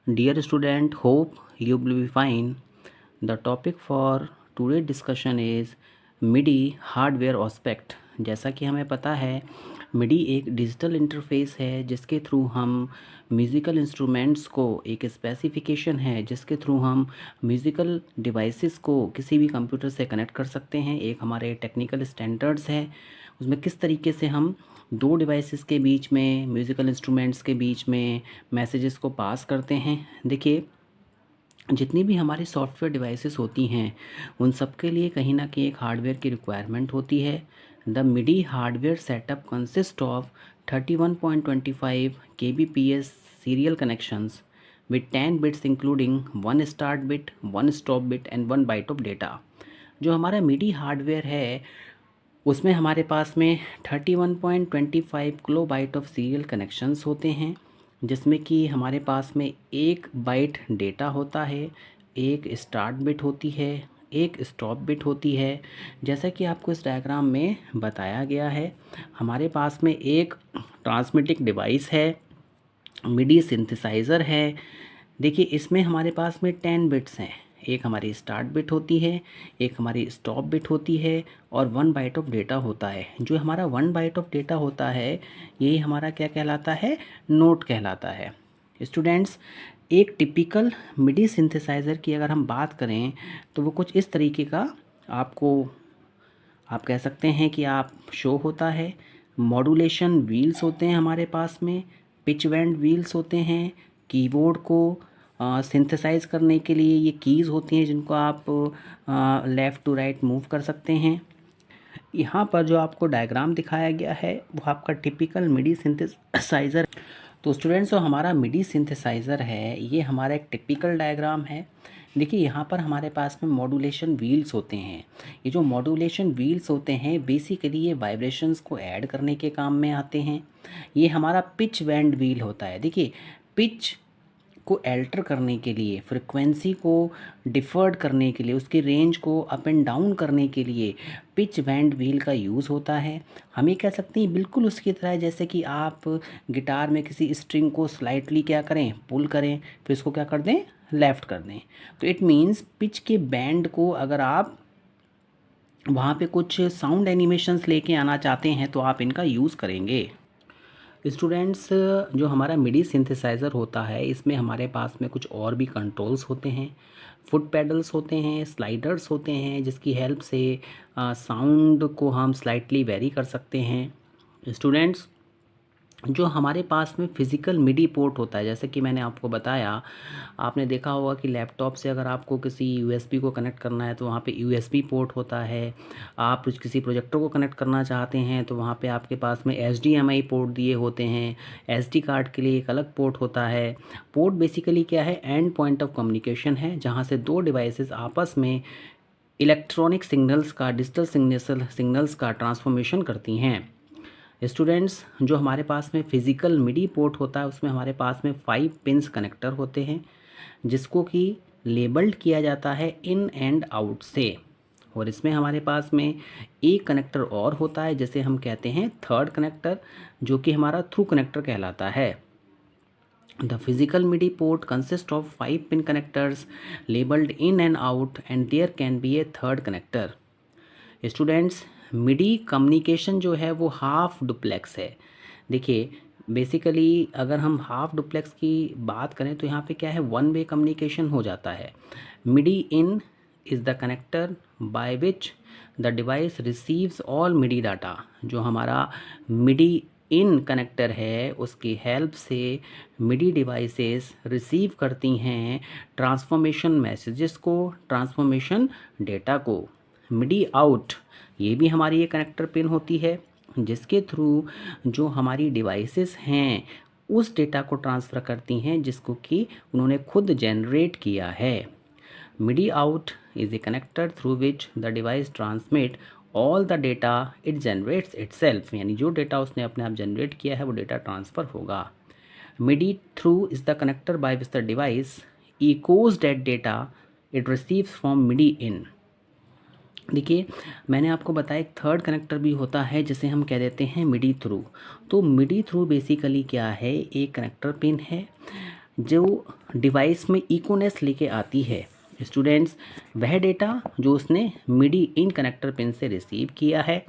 Dear student, hope you will be fine. The topic for today's discussion is MIDI hardware aspect. जैसा कि हमें पता है MIDI एक डिजिटल इंटरफेस है जिसके थ्रू हम म्यूज़िकल इंस्ट्रूमेंट्स को एक स्पेसिफिकेशन है जिसके थ्रू हम म्यूज़िकल डिवाइसेस को किसी भी कंप्यूटर से कनेक्ट कर सकते हैं। एक हमारे टेक्निकल स्टैंडर्ड्स है उसमें किस तरीके से हम दो डिवाइसेस के बीच में म्यूज़िकल इंस्ट्रूमेंट्स के बीच में मैसेजेस को पास करते हैं। देखिए, जितनी भी हमारी सॉफ्टवेयर डिवाइसेस होती हैं उन सब के लिए कहीं ना कहीं एक हार्डवेयर की रिक्वायरमेंट होती है। The MIDI hardware setup consist of 31.25 kbps serial connections with 10 bits including one start bit, one stop bit and one byte of data. जो हमारा मिडी हार्डवेयर है उसमें हमारे पास में 31.25 किलोबाइट ऑफ सीरियल कनेक्शंस होते हैं जिसमें कि हमारे पास में एक बाइट डेटा होता है, एक स्टार्ट बिट होती है, एक स्टॉप बिट होती है। जैसा कि आपको इस डायग्राम में बताया गया है, हमारे पास में एक ट्रांसमिटिंग डिवाइस है, मिडी सिंथेसाइज़र है। देखिए, इसमें हमारे पास में 10 बिट्स हैं। एक हमारी स्टार्ट बिट होती है, एक हमारी स्टॉप बिट होती है और वन बाइट ऑफ डेटा होता है। जो हमारा वन बाइट ऑफ डेटा होता है यही हमारा क्या कहलाता है, नोट कहलाता है। स्टूडेंट्स, एक टिपिकल मिडी सिंथेसाइज़र की अगर हम बात करें तो वो कुछ इस तरीके का आपको आप कह सकते हैं कि आप शो होता है। मॉड्यूलेशन व्हील्स होते हैं हमारे पास में, पिच बैंड व्हील्स होते हैं, कीबोर्ड को सिंथेसाइज करने के लिए ये कीज़ होती हैं जिनको आप लेफ़्ट टू राइट मूव कर सकते हैं। यहाँ पर जो आपको डायग्राम दिखाया गया है वो आपका टिपिकल मिडी सिंथेसाइज़र। तो स्टूडेंट्स, जो हमारा मिडी सिंथेसाइज़र है ये हमारा एक टिपिकल डायग्राम है। देखिए, यहाँ पर हमारे पास में मॉड्यूलेशन व्हील्स होते हैं। ये जो मॉड्यूलेशन व्हील्स होते हैं बेसिकली ये वाइब्रेशंस को ऐड करने के काम में आते हैं। ये हमारा पिच बैंड व्हील होता है। देखिए, पिच को अल्टर करने के लिए, फ्रिक्वेंसी को डिफर्ड करने के लिए, उसकी रेंज को अप एंड डाउन करने के लिए पिच बैंड व्हील का यूज़ होता है। हम ये कह सकते हैं बिल्कुल उसकी तरह जैसे कि आप गिटार में किसी स्ट्रिंग को स्लाइटली क्या करें, पुल करें, फिर इसको क्या कर दें, लेफ़्ट कर दें। तो इट मीन्स पिच के बैंड को अगर आप वहाँ पे कुछ साउंड एनिमेशंस लेके आना चाहते हैं तो आप इनका यूज़ करेंगे। स्टूडेंट्स, जो हमारा मिडी सिंथेसाइज़र होता है इसमें हमारे पास में कुछ और भी कंट्रोल्स होते हैं। फुट पैडल्स होते हैं, स्लाइडर्स होते हैं जिसकी हेल्प से साउंड को हम स्लाइटली वेरी कर सकते हैं। स्टूडेंट्स, जो हमारे पास में फ़िज़िकल मिडी पोर्ट होता है, जैसे कि मैंने आपको बताया, आपने देखा होगा कि लैपटॉप से अगर आपको किसी यूएसबी को कनेक्ट करना है तो वहाँ पे यूएसबी पोर्ट होता है। आप किसी प्रोजेक्टर को कनेक्ट करना चाहते हैं तो वहाँ पे आपके पास में एचडीएमआई पोर्ट दिए होते हैं। एसडी कार्ड के लिए एक अलग पोर्ट होता है। पोर्ट बेसिकली क्या है, एंड पॉइंट ऑफ कम्युनिकेशन है जहाँ से दो डिवाइसेस आपस में इलेक्ट्रॉनिक सिग्नल्स का, डिजिटल सिग्नल्स का ट्रांसफॉर्मेशन करती हैं। स्टूडेंट्स, जो हमारे पास में फ़िज़िकल मिडी पोर्ट होता है उसमें हमारे पास में 5 पिंस कनेक्टर होते हैं जिसको कि लेबल्ड किया जाता है इन एंड आउट से। और इसमें हमारे पास में एक कनेक्टर और होता है जिसे हम कहते हैं थर्ड कनेक्टर, जो कि हमारा थ्रू कनेक्टर कहलाता है। The physical MIDI port consist of 5 pin connectors labelled in and out and there can be a third connector. Students, MIDI communication जो है वो हाफ डुप्लेक्स है। देखिए, बेसिकली अगर हम हाफ डुप्लेक्स की बात करें तो यहाँ पे क्या है, वन वे कम्युनिकेशन हो जाता है। MIDI in is the connector by which the device receives all MIDI data. जो हमारा मिडी इन कनेक्टर है उसकी हेल्प से मिडी डिवाइसेस रिसीव करती हैं ट्रांसफॉर्मेशन मैसेजेस को, ट्रांसफॉर्मेशन डेटा को। मिडी आउट, ये भी हमारी एक कनेक्टर पिन होती है जिसके थ्रू जो हमारी डिवाइसेस हैं उस डेटा को ट्रांसफ़र करती हैं जिसको कि उन्होंने खुद जनरेट किया है। MIDI out is a connector through which the device transmit all the data it generates itself, यानी जो डेटा उसने अपने आप जनरेट किया है वो डेटा ट्रांसफ़र होगा। MIDI through is the connector by which the device echoes that data it receives from MIDI in. देखिए, मैंने आपको बताया एक थर्ड कनेक्टर भी होता है जिसे हम कह देते हैं मिडी थ्रू। तो मिडी थ्रू बेसिकली क्या है, एक कनेक्टर पिन है जो डिवाइस में इकोनेस लेके आती है स्टूडेंट्स, वह डेटा जो उसने मिडी इन कनेक्टर पिन से रिसीव किया है।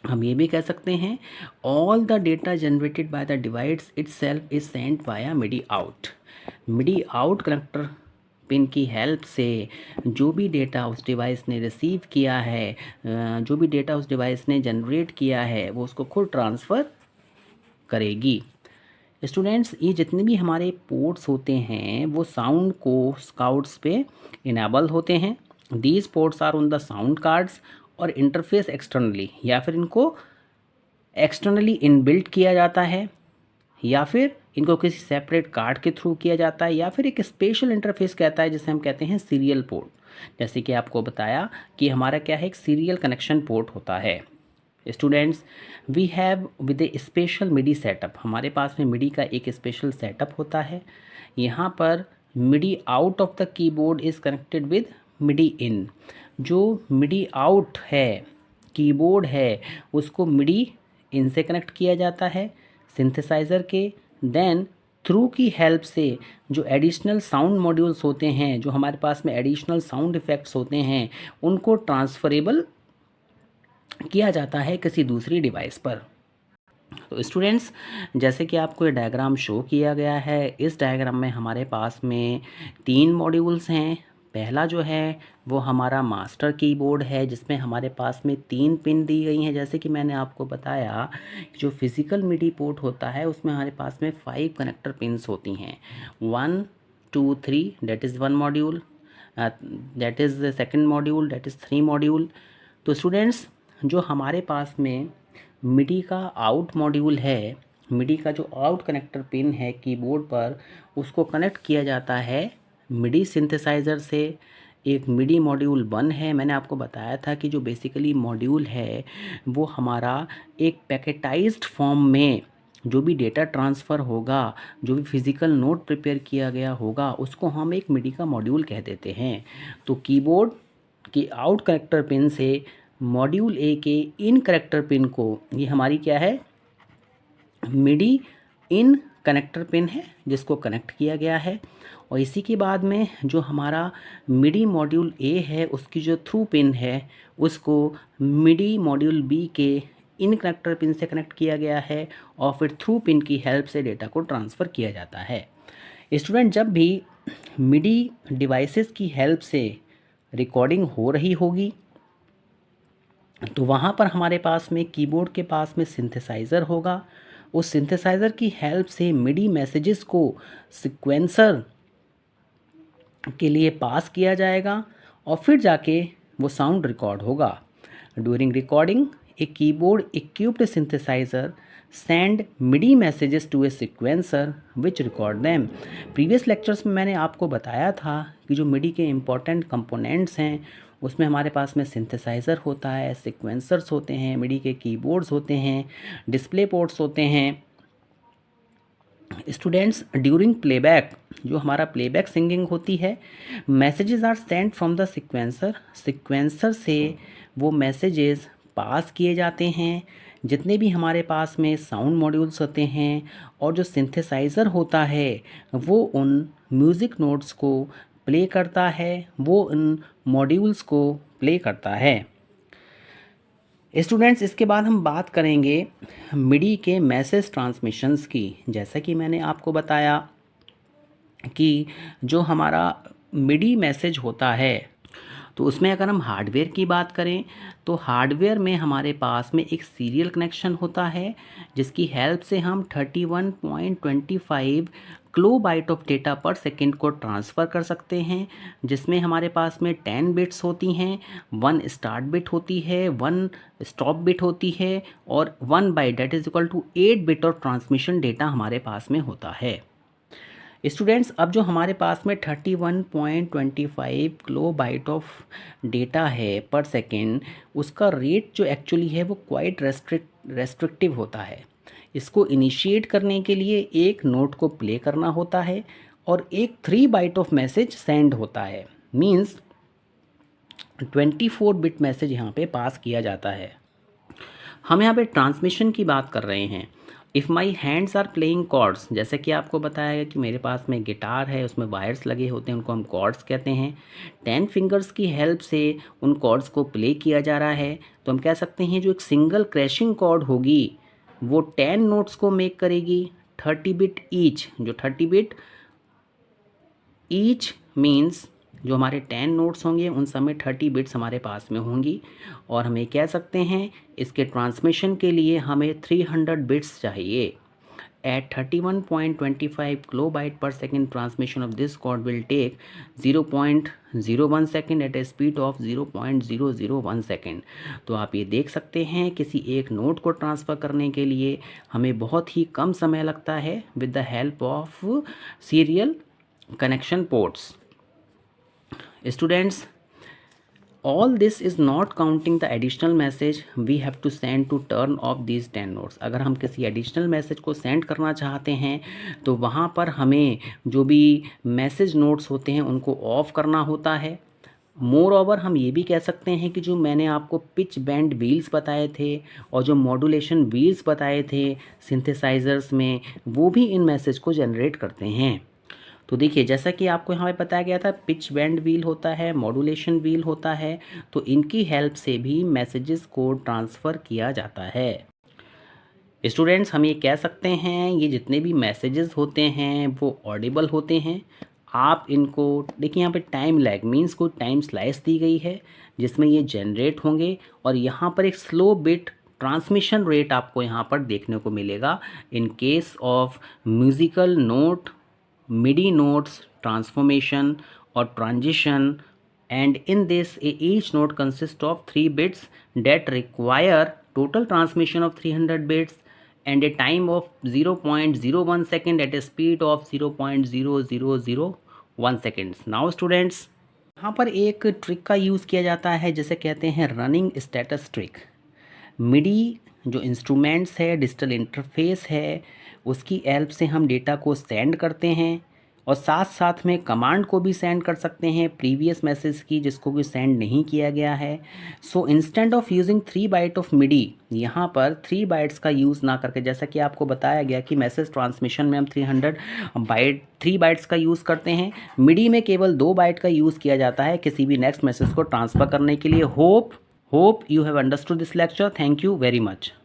हम ये भी कह सकते हैं all the data generated by the device itself is sent via MIDI out. MIDI out connector pin की हेल्प से जो भी डेटा उस डिवाइस ने रिसीव किया है, जो भी डेटा उस डिवाइस ने जनरेट किया है, वो उसको खुद ट्रांसफ़र करेगी। स्टूडेंट्स, ये जितने भी हमारे पोर्ट्स होते हैं वो साउंड को स्काउट्स पे इनेबल होते हैं। These ports are on the sound cards और इंटरफेस एक्सटर्नली, या फिर इनको एक्सटर्नली इनबिल्ट किया जाता है, या फिर इनको किसी सेपरेट कार्ड के थ्रू किया जाता है, या फिर एक स्पेशल इंटरफेस कहता है जिसे हम कहते हैं सीरियल पोर्ट। जैसे कि आपको बताया कि हमारा क्या है, एक सीरियल कनेक्शन पोर्ट होता है। Students, we have with a special MIDI setup, हमारे पास में मिडी का एक स्पेशल सेटअप होता है। यहाँ पर MIDI out of the keyboard is connected with MIDI in. जो मिडी आउट है, कीबोर्ड है, उसको मिडी इन से कनेक्ट किया जाता है सिंथेसाइज़र के। देन थ्रू की हेल्प से जो एडिशनल साउंड मॉड्यूल्स होते हैं, जो हमारे पास में एडिशनल साउंड इफ़ेक्ट्स होते हैं, उनको ट्रांसफरेबल किया जाता है किसी दूसरी डिवाइस पर। तो स्टूडेंट्स, जैसे कि आपको ये डायग्राम शो किया गया है, इस डायग्राम में हमारे पास में 3 मॉड्यूल्स हैं। पहला जो है वो हमारा मास्टर कीबोर्ड है, जिसमें हमारे पास में 3 पिन दी गई हैं। जैसे कि मैंने आपको बताया, जो फिज़िकल मिडी पोर्ट होता है उसमें हमारे पास में 5 कनेक्टर पिन्स होती हैं। 1 2 3 that is 1 module, that is the second module, that is 3 module. तो स्टूडेंट्स, जो हमारे पास में मिडी का आउट मॉड्यूल है, मिडी का जो आउट कनेक्टर पिन है कीबोर्ड पर, उसको कनेक्ट किया जाता है मिडी सिंथेसाइज़र से। एक मिडी मॉड्यूल 1 है, मैंने आपको बताया था कि जो बेसिकली मॉड्यूल है वो हमारा एक पैकेटाइज्ड फॉर्म में जो भी डेटा ट्रांसफ़र होगा, जो भी फिज़िकल नोट प्रिपेयर किया गया होगा, उसको हम एक मिडी का मॉड्यूल कह देते हैं। तो कीबोर्ड की आउट कनेक्टर पिन से मॉड्यूल ए के इन कनेक्टर पिन को, ये हमारी क्या है, मिडी इन कनेक्टर पिन है जिसको कनेक्ट किया गया है। और इसी के बाद में जो हमारा मिडी मॉड्यूल ए है, उसकी जो थ्रू पिन है, उसको मिडी मॉड्यूल बी के इन कनेक्टर पिन से कनेक्ट किया गया है, और फिर थ्रू पिन की हेल्प से डेटा को ट्रांसफ़र किया जाता है। स्टूडेंट, जब भी मिडी डिवाइसेस की हेल्प से रिकॉर्डिंग हो रही होगी तो वहाँ पर हमारे पास में कीबोर्ड के पास में सिंथेसाइज़र होगा। उस सिंथेसाइज़र की हेल्प से मिडी मैसेजेस को सीक्वेंसर के लिए पास किया जाएगा और फिर जाके वो साउंड रिकॉर्ड होगा। During recording a keyboard equipped synthesiser send MIDI messages to a sequencer which record them. Previous lectures में मैंने आपको बताया था कि जो मिडी के इम्पॉर्टेंट कंपोनेंट्स हैं उसमें हमारे पास में सिंथेसाइज़र होता है, सीक्वेंसर्स होते हैं, मिडी के कीबोर्ड्स होते हैं, डिस्प्ले पोर्ट्स होते हैं। स्टूडेंट्स, ड्यूरिंग प्लेबैक, जो हमारा प्लेबैक सिंगिंग होती है, messages are sent from the sequencer. Sequencer से वो मैसेजेस पास किए जाते हैं। जितने भी हमारे पास में साउंड मॉड्यूल्स होते हैं और जो सिंथेसाइज़र होता है वो उन म्यूज़िक नोट्स को प्ले करता है, वो उन मॉड्यूल्स को प्ले करता है। स्टूडेंट्स, इसके बाद हम बात करेंगे मिडी के मैसेज ट्रांसमिशंस की। जैसा कि मैंने आपको बताया कि जो हमारा मिडी मैसेज होता है तो उसमें अगर हम हार्डवेयर की बात करें तो हार्डवेयर में हमारे पास में एक सीरियल कनेक्शन होता है जिसकी हेल्प से हम 31.25 किलोबाइट ऑफ डेटा पर सेकंड को ट्रांसफ़र कर सकते हैं, जिसमें हमारे पास में 10 बिट्स होती हैं, 1 स्टार्ट बिट होती है, 1 स्टॉप बिट होती है और 1 byte that is equal to 8 bit of transmission data हमारे पास में होता है। स्टूडेंट्स, अब जो हमारे पास में 31.25 किलोबाइट ऑफ डेटा है पर सेकेंड, उसका रेट जो एक्चुअली है वो क्वाइट रेस्ट्रिक्टिव होता है। इसको इनिशिएट करने के लिए एक नोट को प्ले करना होता है और एक 3 बाइट ऑफ मैसेज सेंड होता है। मींस 24 बिट मैसेज यहाँ पे पास किया जाता है। हम यहाँ पे ट्रांसमिशन की बात कर रहे हैं if my hands are playing chords, जैसे कि आपको बताया गया कि मेरे पास में गिटार है, उसमें वायर्स लगे होते हैं, उनको हम कॉर्ड्स कहते हैं। 10 फिंगर्स की हेल्प से उन कॉर्ड्स को प्ले किया जा रहा है, तो हम कह सकते हैं जो एक सिंगल क्रैशिंग कॉर्ड होगी वो 10 नोट्स को मेक करेगी 30 बिट ईच। जो 30 बिट ईच मीन्स जो हमारे 10 नोट्स होंगे उन सब में 30 बिट्स हमारे पास में होंगी। और हम ये कह सकते हैं इसके ट्रांसमिशन के लिए हमें 300 बिट्स चाहिए। At 31.25 kilobyte per second transmission of this chord will take 0.01 second at a speed of 0.001 second. तो आप ये देख सकते हैं किसी एक नोट को ट्रांसफ़र करने के लिए हमें बहुत ही कम समय लगता है with the help of serial connection ports. Students, all this is not counting the additional message we have to send to turn off these 10 notes. अगर हम किसी एडिशनल मैसेज को सेंड करना चाहते हैं तो वहाँ पर हमें जो भी मैसेज नोट्स होते हैं उनको ऑफ करना होता है। मोर ओवर हम ये भी कह सकते हैं कि जो मैंने आपको पिच बैंड व्हील्स बताए थे और जो मॉड्यूलेशन व्हील्स बताए थे सिंथेसाइजर्स में, वो भी इन मैसेज को जनरेट करते हैं। तो देखिए जैसा कि आपको यहाँ पे बताया गया था, पिच बैंड व्हील होता है, मॉड्यूलेशन व्हील होता है, तो इनकी हेल्प से भी मैसेजेस को ट्रांसफ़र किया जाता है। स्टूडेंट्स, हम ये कह सकते हैं ये जितने भी मैसेजेस होते हैं वो ऑडिबल होते हैं। आप इनको देखिए, यहाँ पे टाइम लैग मीन्स कोई टाइम स्लाइस दी गई है जिसमें ये जनरेट होंगे और यहाँ पर एक स्लो बिट ट्रांसमिशन रेट आपको यहाँ पर देखने को मिलेगा in case of musical note, MIDI notes transformation or transition, and in this each note consists of 3 bits that require total transmission of 300 bits and a time of 0.01 second at a speed of 0.0001 seconds. Now students, यहाँ पर एक trick का use किया जाता है जिसे कहते हैं रनिंग स्टेटस ट्रिक। मिडी जो इंस्ट्रूमेंट्स है, डिजिटल इंटरफेस है, उसकी हेल्प से हम डेटा को सेंड करते हैं और साथ साथ में कमांड को भी सेंड कर सकते हैं प्रीवियस मैसेज की जिसको कि सेंड नहीं किया गया है। So instant of using 3 byte of MIDI, यहाँ पर 3 बाइट्स का यूज़ ना करके, जैसा कि आपको बताया गया कि मैसेज ट्रांसमिशन में हम 3 बाइट्स का यूज़ करते हैं, मिडी में केवल 2 बाइट का यूज़ किया जाता है किसी भी नेक्स्ट मैसेज को ट्रांसफ़र करने के लिए। Hope you have understood this lecture. Thank you very much.